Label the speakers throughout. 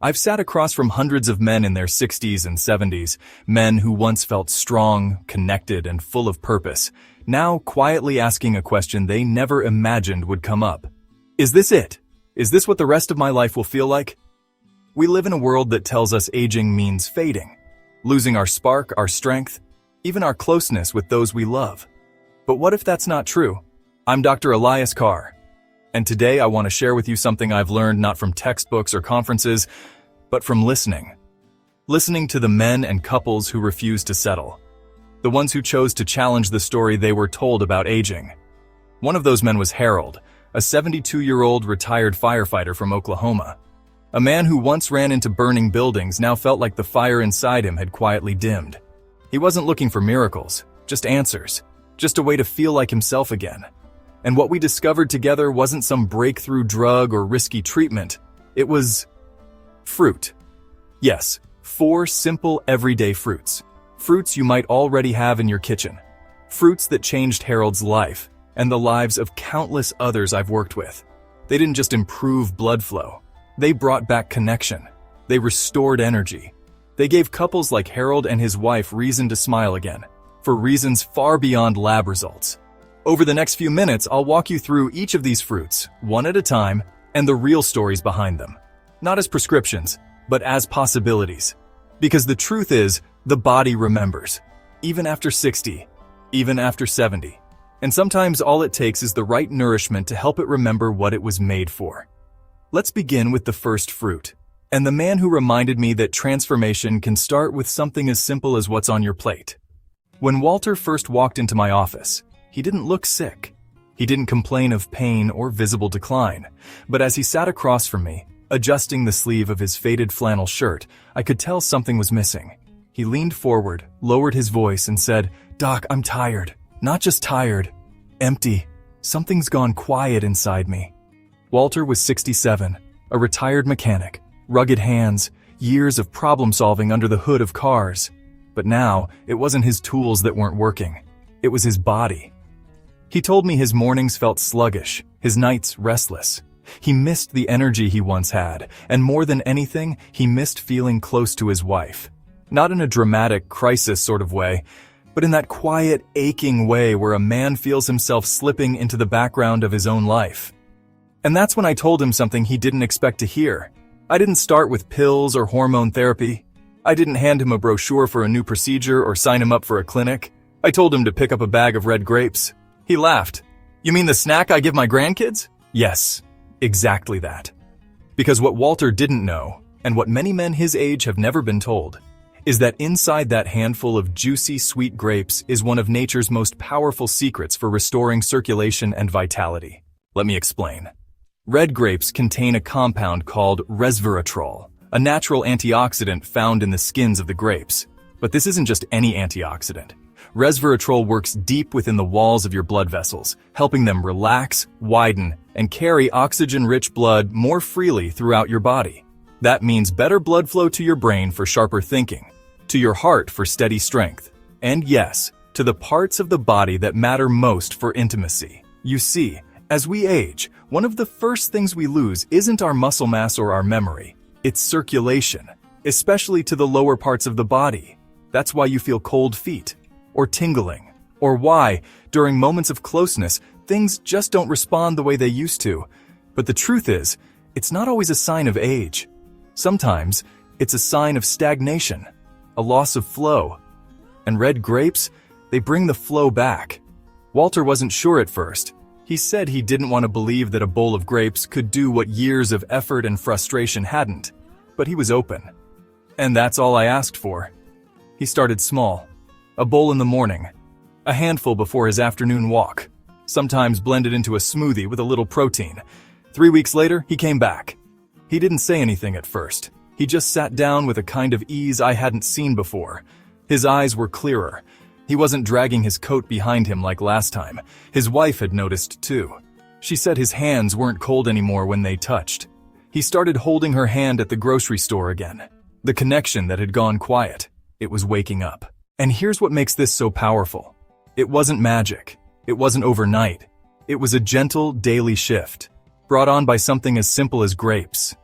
Speaker 1: I've sat across from hundreds of men in their 60s and 70s, men who once felt strong, connected, and full of purpose, now quietly asking a question they never imagined would come up. Is this it? Is this what the rest of my life will feel like? We live in a world that tells us aging means fading, losing our spark, our strength, even our closeness with those we love. But what if that's not true? I'm Dr. Elias Carr, and today I want to share with you something I've learned not from textbooks or conferences, but from listening. Listening to the men and couples who refuse to settle. The ones who chose to challenge the story they were told about aging. One of those men was Harold, a 72-year-old retired firefighter from Oklahoma. A man who once ran into burning buildings now felt like the fire inside him had quietly dimmed. He wasn't looking for miracles, just answers, just a way to feel like himself again. And what we discovered together wasn't some breakthrough drug or risky treatment. It was fruit. Yes, 4 simple everyday fruits. Fruits you might already have in your kitchen. Fruits that changed Harold's life and the lives of countless others I've worked with. They didn't just improve blood flow. They brought back connection. They restored energy. They gave couples like Harold and his wife reason to smile again, for reasons far beyond lab results. Over the next few minutes, I'll walk you through each of these fruits, one at a time, and the real stories behind them. Not as prescriptions, but as possibilities. Because the truth is, the body remembers, even after 60, even after 70. And sometimes all it takes is the right nourishment to help it remember what it was made for. Let's begin with the first fruit, and the man who reminded me that transformation can start with something as simple as what's on your plate. When Walter first walked into my office, he didn't look sick. He didn't complain of pain or visible decline, but as he sat across from me, adjusting the sleeve of his faded flannel shirt, I could tell something was missing. He leaned forward, lowered his voice, and said, "Doc, I'm tired. Not just tired. Empty. Something's gone quiet inside me." Walter was 67, a retired mechanic, rugged hands, years of problem solving under the hood of cars. But now, it wasn't his tools that weren't working. It was his body. He told me his mornings felt sluggish, his nights restless. He missed the energy he once had, and more than anything, he missed feeling close to his wife. Not in a dramatic crisis sort of way, but in that quiet, aching way where a man feels himself slipping into the background of his own life. And that's when I told him something he didn't expect to hear. I didn't start with pills or hormone therapy. I didn't hand him a brochure for a new procedure or sign him up for a clinic. I told him to pick up a bag of red grapes. He laughed. "You mean the snack I give my grandkids?" Yes, exactly that. Because what Walter didn't know, and what many men his age have never been told, is that inside that handful of juicy, sweet grapes is one of nature's most powerful secrets for restoring circulation and vitality. Let me explain. Red grapes contain a compound called resveratrol, a natural antioxidant found in the skins of the grapes. But this isn't just any antioxidant. Resveratrol works deep within the walls of your blood vessels, helping them relax, widen, and carry oxygen-rich blood more freely throughout your body. That means better blood flow to your brain for sharper thinking, to your heart for steady strength, and yes, to the parts of the body that matter most for intimacy. You see, as we age, one of the first things we lose isn't our muscle mass or our memory. It's circulation, especially to the lower parts of the body. That's why you feel cold feet, or tingling, or why, during moments of closeness, things just don't respond the way they used to. But the truth is, it's not always a sign of age. Sometimes, it's a sign of stagnation, a loss of flow. And red grapes, they bring the flow back. Walter wasn't sure at first. He said he didn't want to believe that a bowl of grapes could do what years of effort and frustration hadn't. But he was open. And that's all I asked for. He started small. A bowl in the morning. A handful before his afternoon walk. Sometimes blended into a smoothie with a little protein. 3 weeks later, he came back. He didn't say anything at first. He just sat down with a kind of ease I hadn't seen before. His eyes were clearer. He wasn't dragging his coat behind him like last time. His wife had noticed too. She said his hands weren't cold anymore when they touched. He started holding her hand at the grocery store again. The connection that had gone quiet. It was waking up. And here's what makes this so powerful. It wasn't magic. It wasn't overnight. It was a gentle, daily shift, brought on by something as simple as grapes.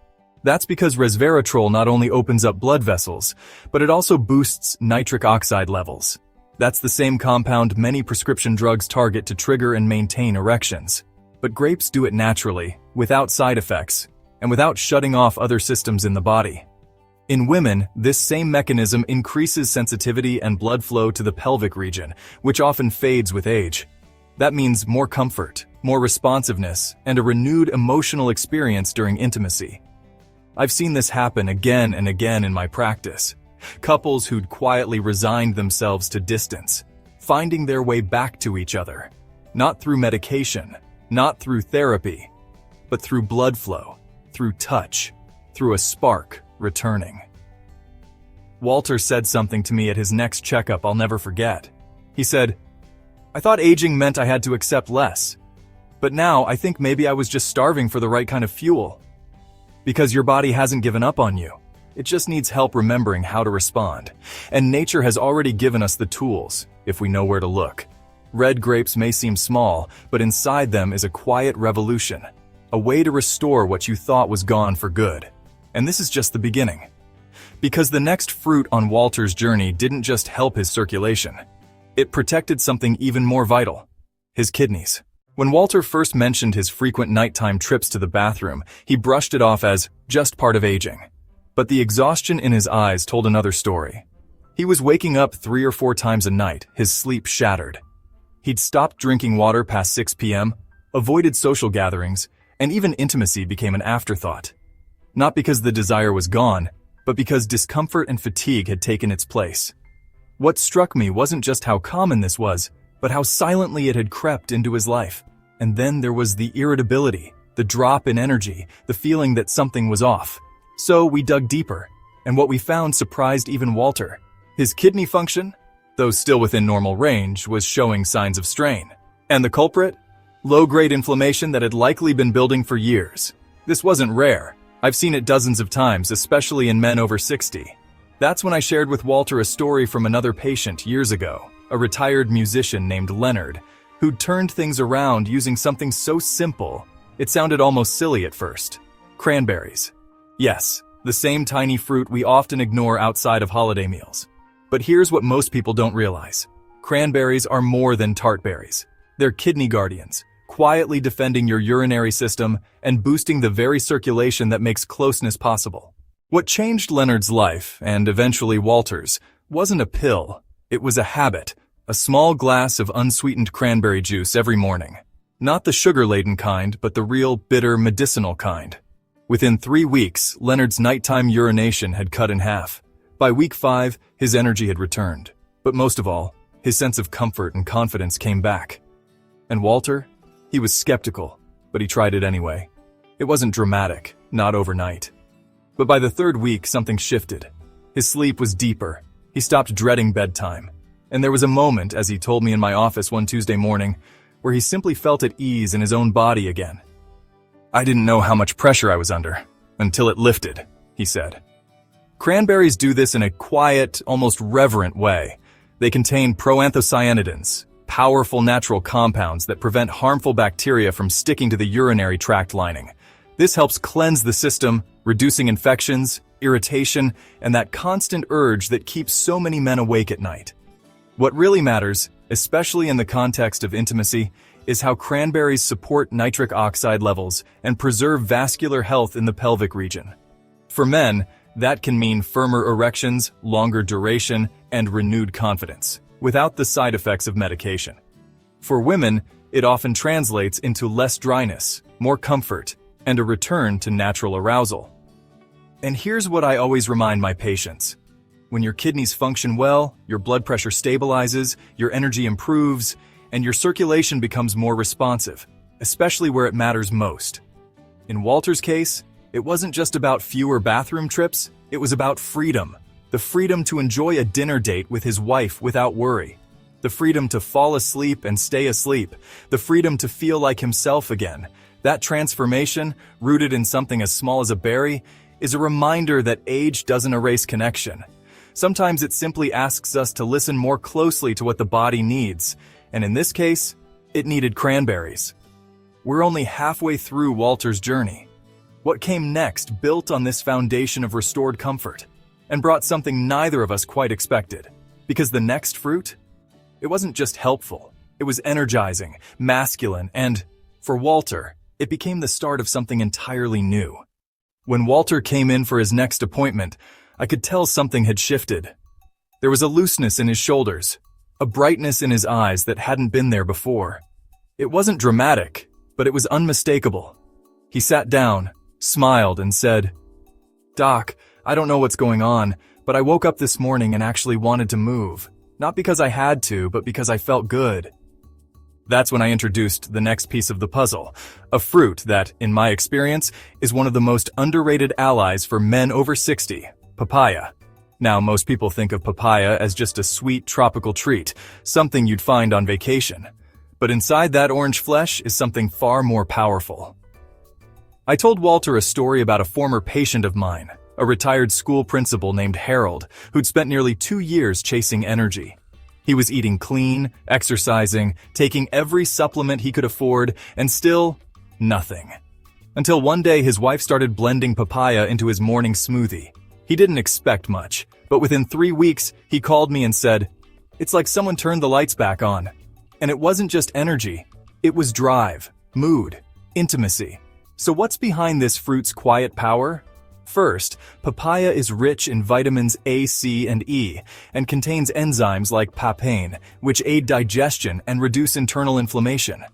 Speaker 1: That's because resveratrol not only opens up blood vessels, but it also boosts nitric oxide levels. That's the same compound many prescription drugs target to trigger and maintain erections. But grapes do it naturally, without side effects, and without shutting off other systems in the body. In women, this same mechanism increases sensitivity and blood flow to the pelvic region, which often fades with age. That means more comfort, more responsiveness, and a renewed emotional experience during intimacy. I've seen this happen again and again in my practice. Couples who'd quietly resigned themselves to distance, finding their way back to each other. Not through medication, not through therapy, but through blood flow, through touch, through a spark returning. Walter said something to me at his next checkup I'll never forget. He said, "I thought aging meant I had to accept less. But now I think maybe I was just starving for the right kind of fuel. Because your body hasn't given up on you. It just needs help remembering how to respond. And nature has already given us the tools, if we know where to look. Red grapes may seem small, but inside them is a quiet revolution. A way to restore what you thought was gone for good. And this is just the beginning. Because the next fruit on Walter's journey didn't just help his circulation. It protected something even more vital. His kidneys. When Walter first mentioned his frequent nighttime trips to the bathroom, he brushed it off as just part of aging. But the exhaustion in his eyes told another story. He was waking up 3 or 4 times a night, his sleep shattered. He'd stopped drinking water past 6 p.m., avoided social gatherings, and even intimacy became an afterthought. Not because the desire was gone, but because discomfort and fatigue had taken its place. What struck me wasn't just how common this was, but how silently it had crept into his life. And then there was the irritability, the drop in energy, the feeling that something was off. So we dug deeper, and what we found surprised even Walter. His kidney function, though still within normal range, was showing signs of strain. And the culprit? Low-grade inflammation that had likely been building for years. This wasn't rare. I've seen it dozens of times, especially in men over 60. That's when I shared with Walter a story from another patient years ago, a retired musician named Leonard, who'd turned things around using something so simple, it sounded almost silly at first. Cranberries. Yes, the same tiny fruit we often ignore outside of holiday meals. But here's what most people don't realize. Cranberries are more than tart berries. They're kidney guardians, quietly defending your urinary system and boosting the very circulation that makes closeness possible. What changed Leonard's life, and eventually Walter's, wasn't a pill. It was a habit. A small glass of unsweetened cranberry juice every morning. Not the sugar-laden kind, but the real, bitter, medicinal kind. Within 3 weeks, Leonard's nighttime urination had cut in half. By week 5, his energy had returned. But most of all, his sense of comfort and confidence came back. And Walter? He was skeptical, but he tried it anyway. It wasn't dramatic, not overnight. But by the 3rd week, something shifted. His sleep was deeper. He stopped dreading bedtime. And there was a moment, as he told me in my office one Tuesday morning, where he simply felt at ease in his own body again. "I didn't know how much pressure I was under, until it lifted," he said. Cranberries do this in a quiet, almost reverent way. They contain proanthocyanidins, powerful natural compounds that prevent harmful bacteria from sticking to the urinary tract lining. This helps cleanse the system, reducing infections, irritation, and that constant urge that keeps so many men awake at night. What really matters, especially in the context of intimacy, is how cranberries support nitric oxide levels and preserve vascular health in the pelvic region. For men, that can mean firmer erections, longer duration, and renewed confidence, without the side effects of medication. For women, it often translates into less dryness, more comfort, and a return to natural arousal. And here's what I always remind my patients. When your kidneys function well, your blood pressure stabilizes, your energy improves, and your circulation becomes more responsive, especially where it matters most. In Walter's case, it wasn't just about fewer bathroom trips, it was about freedom. The freedom to enjoy a dinner date with his wife without worry. The freedom to fall asleep and stay asleep. The freedom to feel like himself again. That transformation, rooted in something as small as a berry, is a reminder that age doesn't erase connection. Sometimes it simply asks us to listen more closely to what the body needs, and in this case, it needed cranberries. We're only halfway through Walter's journey. What came next built on this foundation of restored comfort and brought something neither of us quite expected. Because the next fruit, it wasn't just helpful, it was energizing, masculine, and, for Walter, it became the start of something entirely new. When Walter came in for his next appointment, I could tell something had shifted. There was a looseness in his shoulders, a brightness in his eyes that hadn't been there before. It wasn't dramatic, but it was unmistakable. He sat down, smiled, and said, "Doc, I don't know what's going on, but I woke up this morning and actually wanted to move. Not because I had to, but because I felt good." That's when I introduced the next piece of the puzzle, a fruit that, in my experience, is one of the most underrated allies for men over 60, papaya. Now, most people think of papaya as just a sweet tropical treat, something you'd find on vacation. But inside that orange flesh is something far more powerful. I told Walter a story about a former patient of mine, a retired school principal named Harold, who'd spent nearly 2 years chasing energy. He was eating clean, exercising, taking every supplement he could afford, and still, nothing. Until one day his wife started blending papaya into his morning smoothie. He didn't expect much, but within 3 weeks, he called me and said, "It's like someone turned the lights back on." And it wasn't just energy, it was drive, mood, intimacy. So what's behind this fruit's quiet power? First, papaya is rich in vitamins A, C, and E, and contains enzymes like papain, which aid digestion and reduce internal inflammation.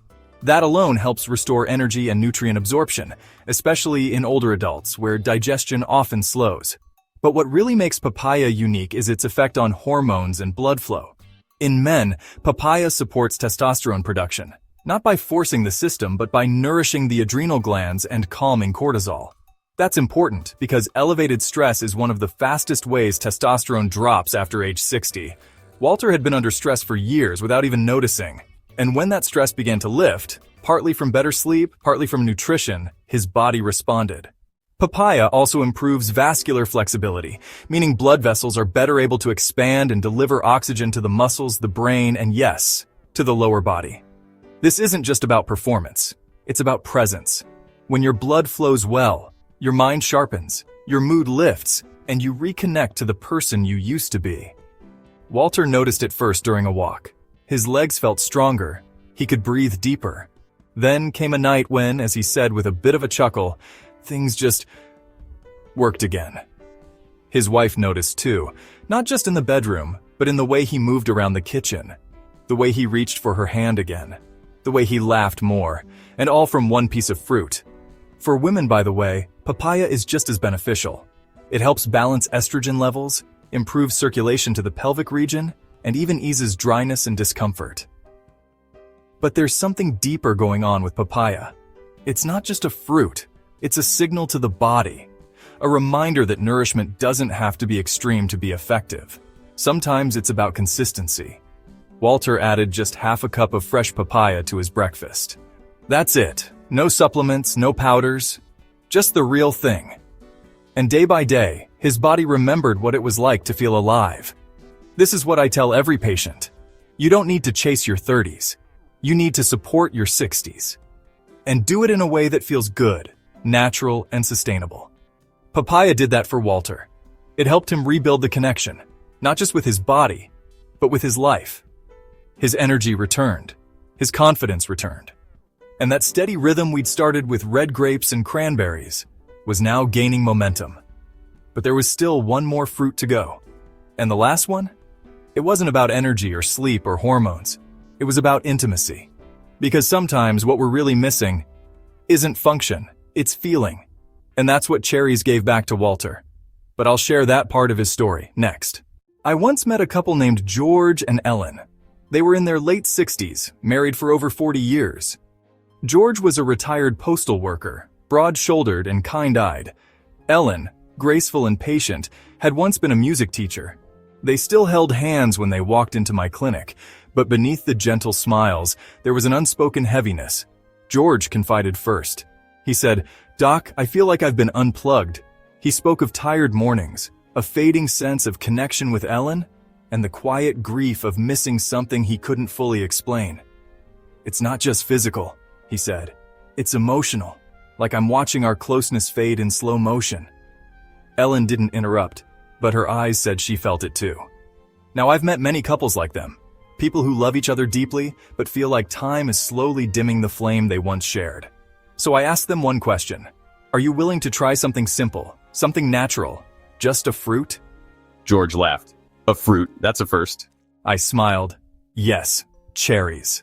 Speaker 1: That alone helps restore energy and nutrient absorption, especially in older adults, where digestion often slows. But what really makes papaya unique is its effect on hormones and blood flow. In men, papaya supports testosterone production, not by forcing the system, but by nourishing the adrenal glands and calming cortisol. That's important because elevated stress is one of the fastest ways testosterone drops after age 60. Walter had been under stress for years without even noticing. And when that stress began to lift, partly from better sleep, partly from nutrition, his body responded. Papaya also improves vascular flexibility, meaning blood vessels are better able to expand and deliver oxygen to the muscles, the brain, and yes, to the lower body. This isn't just about performance, it's about presence. When your blood flows well, your mind sharpens, your mood lifts, and you reconnect to the person you used to be. Walter noticed it first during a walk. His legs felt stronger. He could breathe deeper. Then came a night when, as he said with a bit of a chuckle, things just worked again. His wife noticed too, not just in the bedroom, but in the way he moved around the kitchen, the way he reached for her hand again, the way he laughed more, and all from one piece of fruit. For women, by the way, papaya is just as beneficial. It helps balance estrogen levels, improves circulation to the pelvic region, and even eases dryness and discomfort. But there's something deeper going on with papaya. It's not just a fruit, it's a signal to the body, a reminder that nourishment doesn't have to be extreme to be effective. Sometimes it's about consistency. Walter added just half a cup of fresh papaya to his breakfast. That's it. No supplements, no powders, just the real thing. And day by day, his body remembered what it was like to feel alive. This is what I tell every patient. You don't need to chase your 30s. You need to support your 60s. And do it in a way that feels good, natural, and sustainable. Papaya did that for Walter. It helped him rebuild the connection, not just with his body, but with his life. His energy returned. His confidence returned. And that steady rhythm we'd started with red grapes and cranberries was now gaining momentum. But there was still one more fruit to go. And the last one? It wasn't about energy or sleep or hormones. It was about intimacy. Because sometimes what we're really missing isn't function, it's feeling. And that's what cherries gave back to Walter. But I'll share that part of his story next. I once met a couple named George and Ellen. They were in their late 60s, married for over 40 years. George was a retired postal worker, broad-shouldered and kind-eyed. Ellen, graceful and patient, had once been a music teacher. They still held hands when they walked into my clinic, but beneath the gentle smiles, there was an unspoken heaviness. George confided first. He said, "Doc, I feel like I've been unplugged." He spoke of tired mornings, a fading sense of connection with Ellen, and the quiet grief of missing something he couldn't fully explain. "It's not just physical," he said. "It's emotional. like I'm watching our closeness fade in slow motion. Ellen didn't interrupt, but her eyes said she felt it too. Now, I've met many couples like them. People who love each other deeply, but feel like time is slowly dimming the flame they once shared. So I asked them one question. Are you willing to try something simple, something natural, just a fruit?
Speaker 2: George laughed. A fruit, that's a first.
Speaker 1: I smiled. Yes, cherries.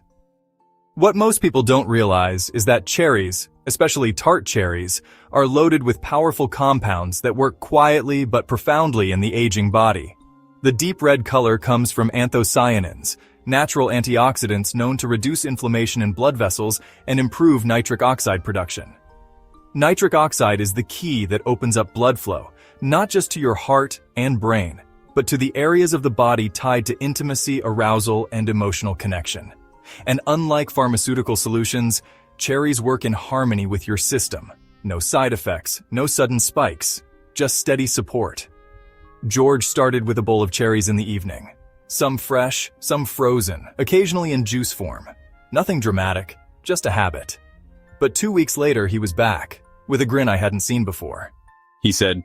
Speaker 1: What most people don't realize is that cherries, especially tart cherries, are loaded with powerful compounds that work quietly but profoundly in the aging body. The deep red color comes from anthocyanins, natural antioxidants known to reduce inflammation in blood vessels and improve nitric oxide production. Nitric oxide is the key that opens up blood flow, not just to your heart and brain, but to the areas of the body tied to intimacy, arousal, and emotional connection. And unlike pharmaceutical solutions, cherries work in harmony with your system. No side effects, no sudden spikes, just steady support. George started with a bowl of cherries in the evening. Some fresh, some frozen, occasionally in juice form. Nothing dramatic, just a habit. But 2 weeks later, he was back, with a grin I hadn't seen before.
Speaker 2: He said,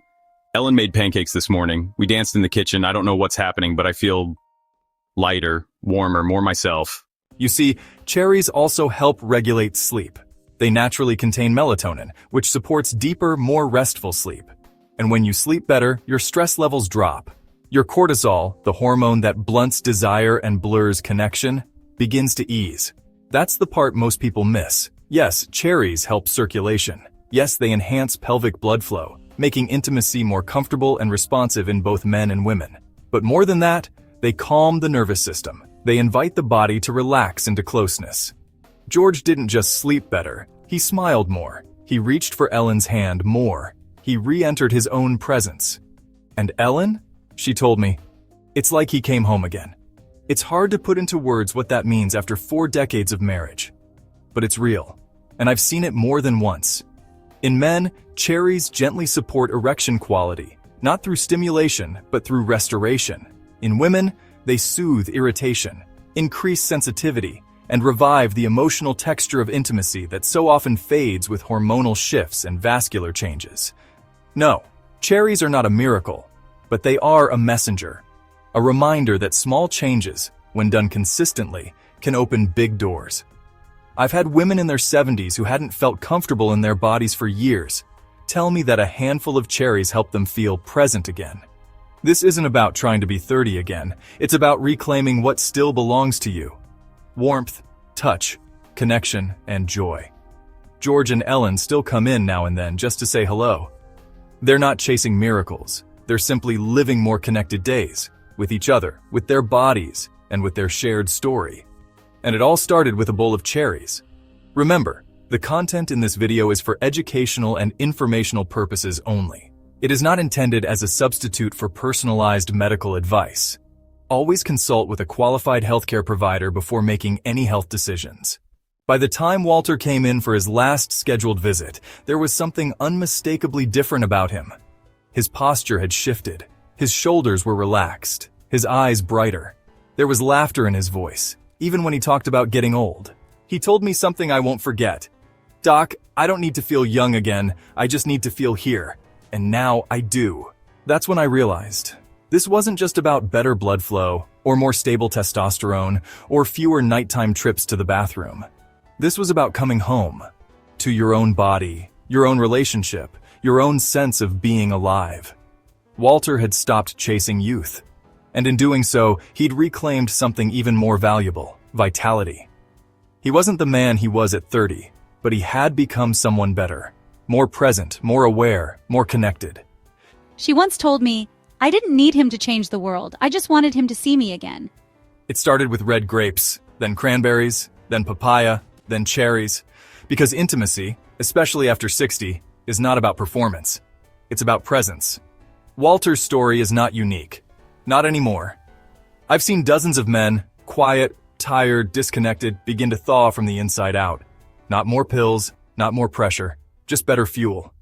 Speaker 2: Ellen made pancakes this morning. We danced in the kitchen. I don't know what's happening, but I feel lighter, warmer, more myself.
Speaker 1: You see, cherries also help regulate sleep. They naturally contain melatonin, which supports deeper, more restful sleep. And when you sleep better, your stress levels drop. Your cortisol, the hormone that blunts desire and blurs connection, begins to ease. That's the part most people miss. Yes, cherries help circulation. Yes, they enhance pelvic blood flow, making intimacy more comfortable and responsive in both men and women. But more than that, they calm the nervous system. They invite the body to relax into closeness. George didn't just sleep better, he smiled more. He reached for Ellen's hand more. He re-entered his own presence. And Ellen? She told me, it's like he came home again. It's hard to put into words what that means after 4 decades of marriage. But it's real, and I've seen it more than once. In men, cherries gently support erection quality, not through stimulation, but through restoration. In women, they soothe irritation, increase sensitivity, and revive the emotional texture of intimacy that so often fades with hormonal shifts and vascular changes. No, cherries are not a miracle, but they are a messenger, a reminder that small changes, when done consistently, can open big doors. I've had women in their 70s who hadn't felt comfortable in their bodies for years tell me that a handful of cherries helped them feel present again. This isn't about trying to be 30 again, it's about reclaiming what still belongs to you. Warmth, touch, connection, and joy. George and Ellen still come in now and then just to say hello. They're not chasing miracles, they're simply living more connected days, with each other, with their bodies, and with their shared story. And it all started with a bowl of cherries. Remember, the content in this video is for educational and informational purposes only. It is not intended as a substitute for personalized medical advice. Always consult with a qualified healthcare provider before making any health decisions. By the time Walter came in for his last scheduled visit, there was something unmistakably different about him. His posture had shifted. His shoulders were relaxed, his eyes brighter. There was laughter in his voice, even when he talked about getting old. He told me something I won't forget. "Doc, I don't need to feel young again, I just need to feel here. And now I do." That's when I realized, this wasn't just about better blood flow, or more stable testosterone, or fewer nighttime trips to the bathroom. This was about coming home, to your own body, your own relationship, your own sense of being alive. Walter had stopped chasing youth, and in doing so, he'd reclaimed something even more valuable: vitality. He wasn't the man he was at 30, but he had become someone better, more present, more aware, more connected.
Speaker 3: She once told me, I didn't need him to change the world, I just wanted him to see me again.
Speaker 1: It started with red grapes, then cranberries, then papaya, then cherries, because intimacy, especially after 60, is not about performance. It's about presence. Walter's story is not unique. Not anymore. I've seen dozens of men, quiet, tired, disconnected, begin to thaw from the inside out. Not more pills, not more pressure, just better fuel.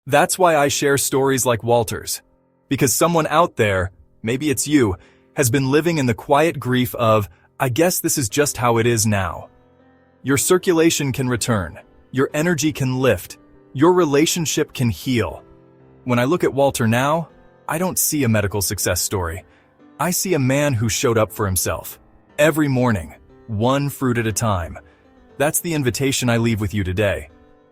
Speaker 1: That's why I share stories like Walter's. Because someone out there, maybe it's you, has been living in the quiet grief of, I guess this is just how it is now. Your circulation can return, your energy can lift, Your relationship can heal. When I look at Walter now, I don't see a medical success story. I see a man who showed up for himself. Every morning, one fruit at a time. That's the invitation I leave with you today.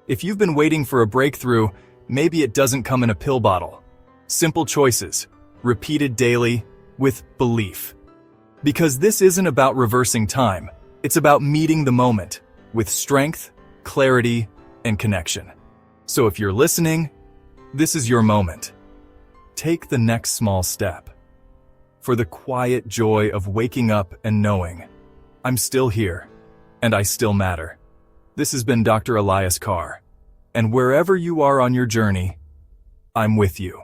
Speaker 1: If you've been waiting for a breakthrough, maybe it doesn't come in a pill bottle. Simple choices, repeated daily, with belief. Because this isn't about reversing time. It's about meeting the moment with strength, clarity, and connection. So if you're listening, this is your moment. Take the next small step. For the quiet joy of waking up and knowing, I'm still here, and I still matter. This has been Dr. Elias Carr, and wherever you are on your journey, I'm with you.